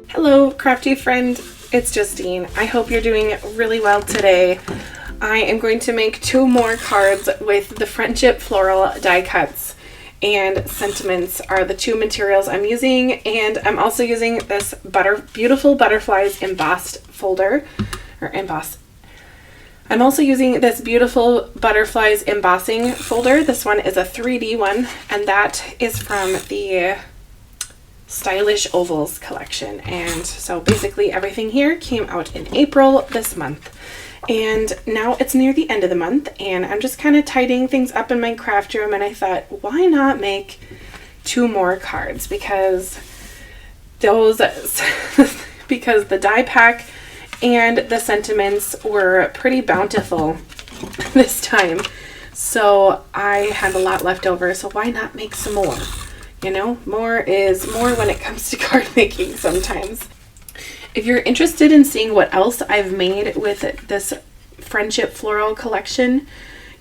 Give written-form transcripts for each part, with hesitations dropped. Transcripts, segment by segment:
Hello, crafty friend. It's Justine. I hope you're doing really well today. I am going to make 2 more cards with the Friendship Floral die cuts, and sentiments are the 2 materials I'm using, and I'm also using this beautiful butterflies embossed folder, or emboss. I'm also using this beautiful butterflies embossing folder. This one is a 3D one, and that is from the Stylish Ovals collection. And so basically everything here came out in April this month, and now it's near the end of the month, and I'm just kind of tidying things up in my craft room, and I thought, why not make 2 more cards, because because the die pack and the sentiments were pretty bountiful this time, so I had a lot left over, so why not make some more? You know, more is more when it comes to card making sometimes. If you're interested in seeing what else I've made with this Friendship Floral collection,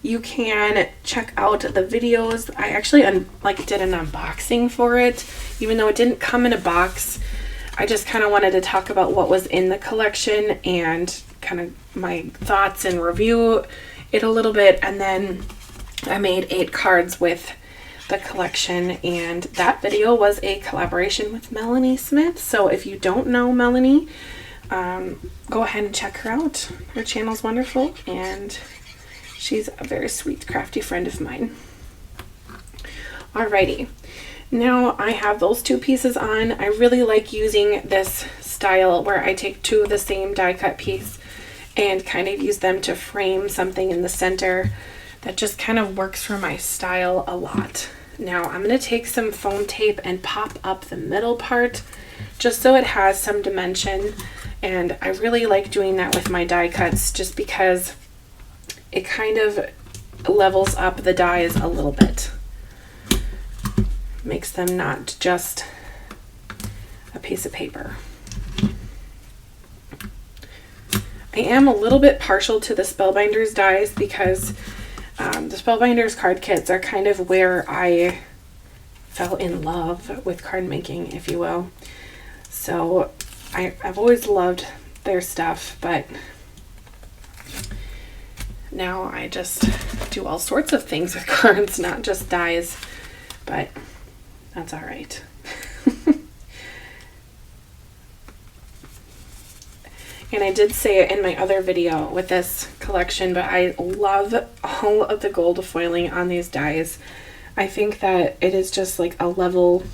you can check out the videos. I actually did an unboxing for it, even though it didn't come in a box. I just kind of wanted to talk about what was in the collection and kind of my thoughts and review it a little bit. And then I made 8 cards with the collection, and that video was a collaboration with Melanie Smith. So if you don't know Melanie, go ahead and check her out. Her channel's wonderful, and she's a very sweet, crafty friend of mine. Alrighty, now I have those 2 pieces on. I really like using this style where I take 2 of the same die cut piece and kind of use them to frame something in the center. That just kind of works for my style a lot. Now I'm going to take some foam tape and pop up the middle part just so it has some dimension, and I really like doing that with my die cuts just because it kind of levels up the dies a little bit. Makes them not just a piece of paper. I am a little bit partial to the Spellbinders dies because the Spellbinders card kits are kind of where I fell in love with card making, if you will. So I've always loved their stuff, but now I just do all sorts of things with cards, not just dies, but that's all right. And I did say it in my other video with this collection, but I love all of the gold foiling on these dies. I think that it is just like a level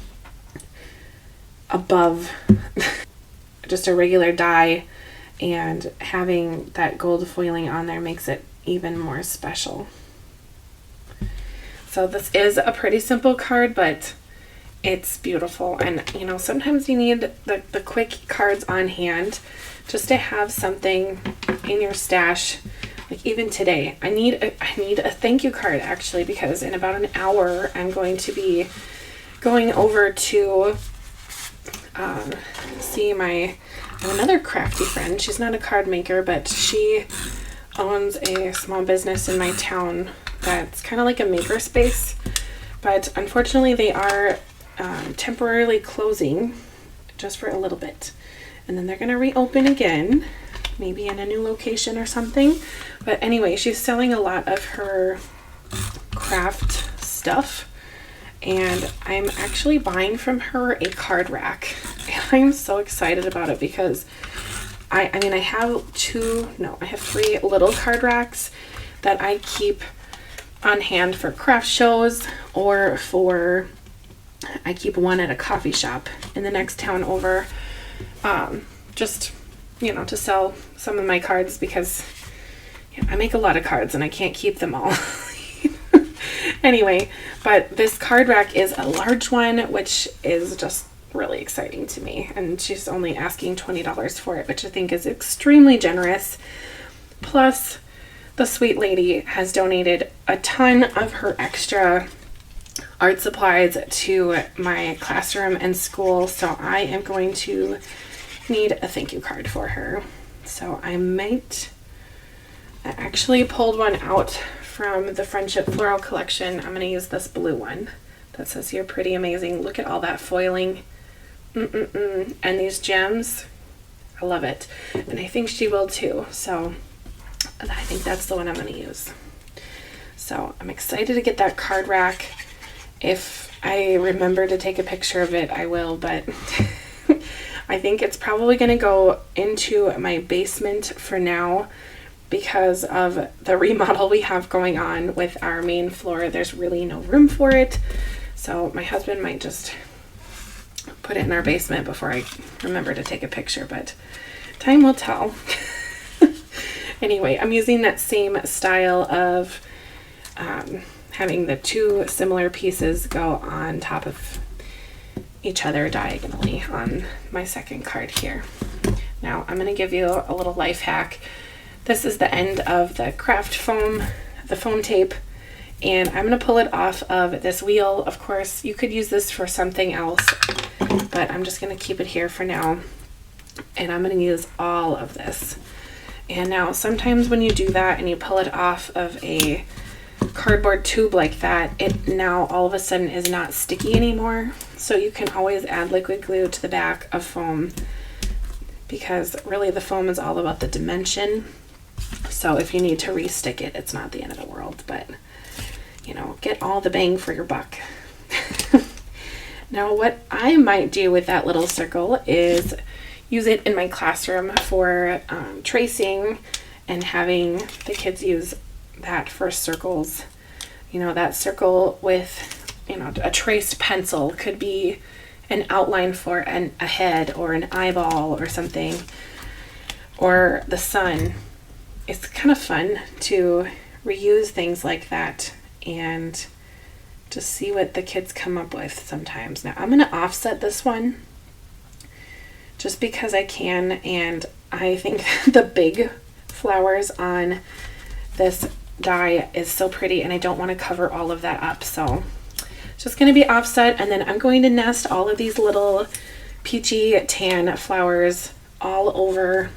above just a regular die, and having that gold foiling on there makes it even more special. So this is a pretty simple card, but it's beautiful. And you know, sometimes you need the quick cards on hand just to have something in your stash. Like even today, I need a thank you card actually, because in about an hour I'm going to be going over to see another crafty friend. She's not a card maker, but she owns a small business in my town that's kind of like a maker space, but unfortunately they are temporarily closing just for a little bit, and then they're going to reopen again, maybe in a new location or something. But anyway, she's selling a lot of her craft stuff, and I'm actually buying from her a card rack, and I'm so excited about it because I have 3 little card racks that I keep on hand for craft shows, or I keep one at a coffee shop in the next town over, just, you know, to sell some of my cards, because I make a lot of cards and I can't keep them all. Anyway, but this card rack is a large one, which is just really exciting to me, and she's only asking $20 for it, which I think is extremely generous. Plus, the sweet lady has donated a ton of her extra art supplies to my classroom and school, so I am going to need a thank you card for her. So I actually pulled one out from the Friendship Floral collection. I'm going to use this blue one that says "You're pretty amazing." Look at all that foiling. And these gems, I love it. And I think she will too. So I think that's the one I'm going to use. So I'm excited to get that card rack. If I remember to take a picture of it, I will, but I think it's probably going to go into my basement for now because of the remodel we have going on with our main floor. There's really no room for it. So my husband might just put it in our basement before I remember to take a picture, but time will tell. Anyway, I'm using that same style of having the two similar pieces go on top of each other diagonally on my second card here. Now I'm going to give you a little life hack. This is the end of the craft foam, the foam tape, and I'm going to pull it off of this wheel. Of course, you could use this for something else, but I'm just going to keep it here for now, and I'm going to use all of this. And now sometimes when you do that and you pull it off of a cardboard tube like that, it now all of a sudden is not sticky anymore. So you can always add liquid glue to the back of foam, because really the foam is all about the dimension. So if you need to re-stick it, it's not the end of the world, but you know, get all the bang for your buck. Now what I might do with that little circle is use it in my classroom for tracing and having the kids use that for circles. You know, that circle with, you know, a traced pencil could be an outline for a head or an eyeball or something, or the sun. It's kind of fun to reuse things like that and just see what the kids come up with sometimes. Now I'm going to offset this one just because I can, and I think the big flowers on this die is so pretty, and I don't want to cover all of that up, so it's just going to be offset. And then I'm going to nest all of these little peachy tan flowers all over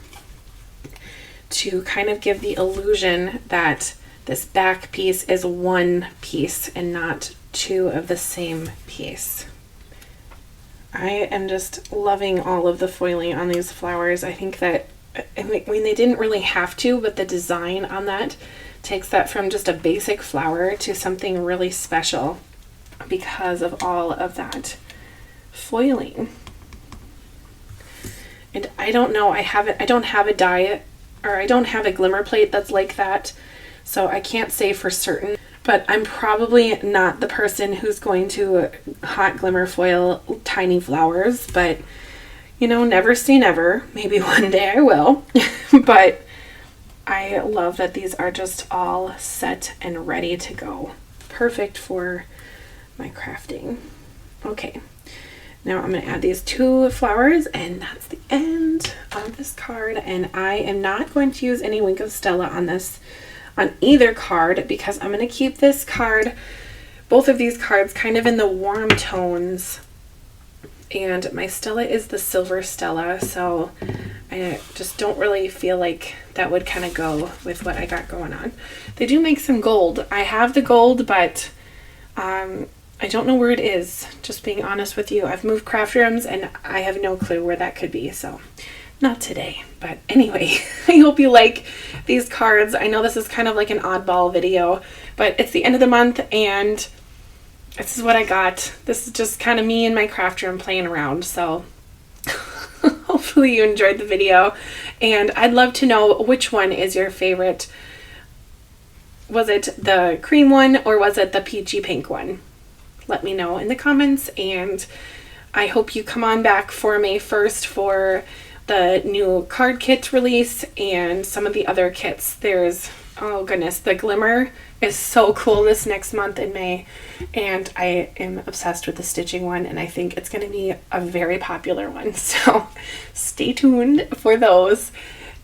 to kind of give the illusion that this back piece is one piece and not two of the same piece. I am just loving all of the foiling on these flowers. I think that, I mean, they didn't really have to, but the design on that takes that from just a basic flower to something really special because of all of that foiling. And I don't know, I don't have a die, or I don't have a glimmer plate that's like that, so I can't say for certain, but I'm probably not the person who's going to hot glimmer foil tiny flowers, but you know, never say never. Maybe one day I will. But I love that these are just all set and ready to go. Perfect for my crafting. Okay, now I'm going to add these two flowers, and that's the end of this card. And I am not going to use any Wink of Stella on this, on either card, because I'm going to keep this card, both of these cards, kind of in the warm tones. And my Stella is the silver Stella, so I just don't really feel like that would kind of go with what I got going on. They do make some gold. I have the gold, but I don't know where it is, just being honest with you. I've moved craft rooms and I have no clue where that could be, so not today. But anyway, I hope you like these cards. I know this is kind of like an oddball video, but it's the end of the month and this is what I got. This is just kind of me in my craft room playing around, so hopefully you enjoyed the video, and I'd love to know which one is your favorite. Was it the cream one or was it the peachy pink one? Let me know in the comments, and I hope you come on back for May 1st for the new card kit release and some of the other kits. There's, oh goodness, the glimmer is so cool this next month in May, and I am obsessed with the stitching one, and I think it's going to be a very popular one, so stay tuned for those.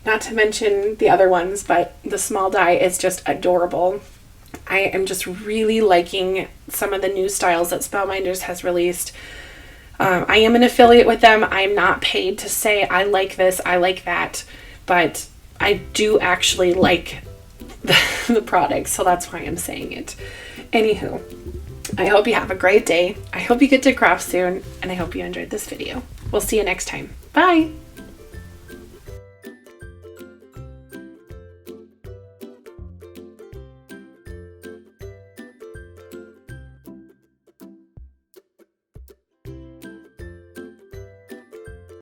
Not to mention the other ones, but the small die is just adorable. I am just really liking some of the new styles that Spellbinders has released. I am an affiliate with them. I'm not paid to say I like this, I like that, but I do actually like the product, so that's why I'm saying it. Anywho, I hope you have a great day. I hope you get to craft soon, and I hope you enjoyed this video. We'll see you next time. Bye!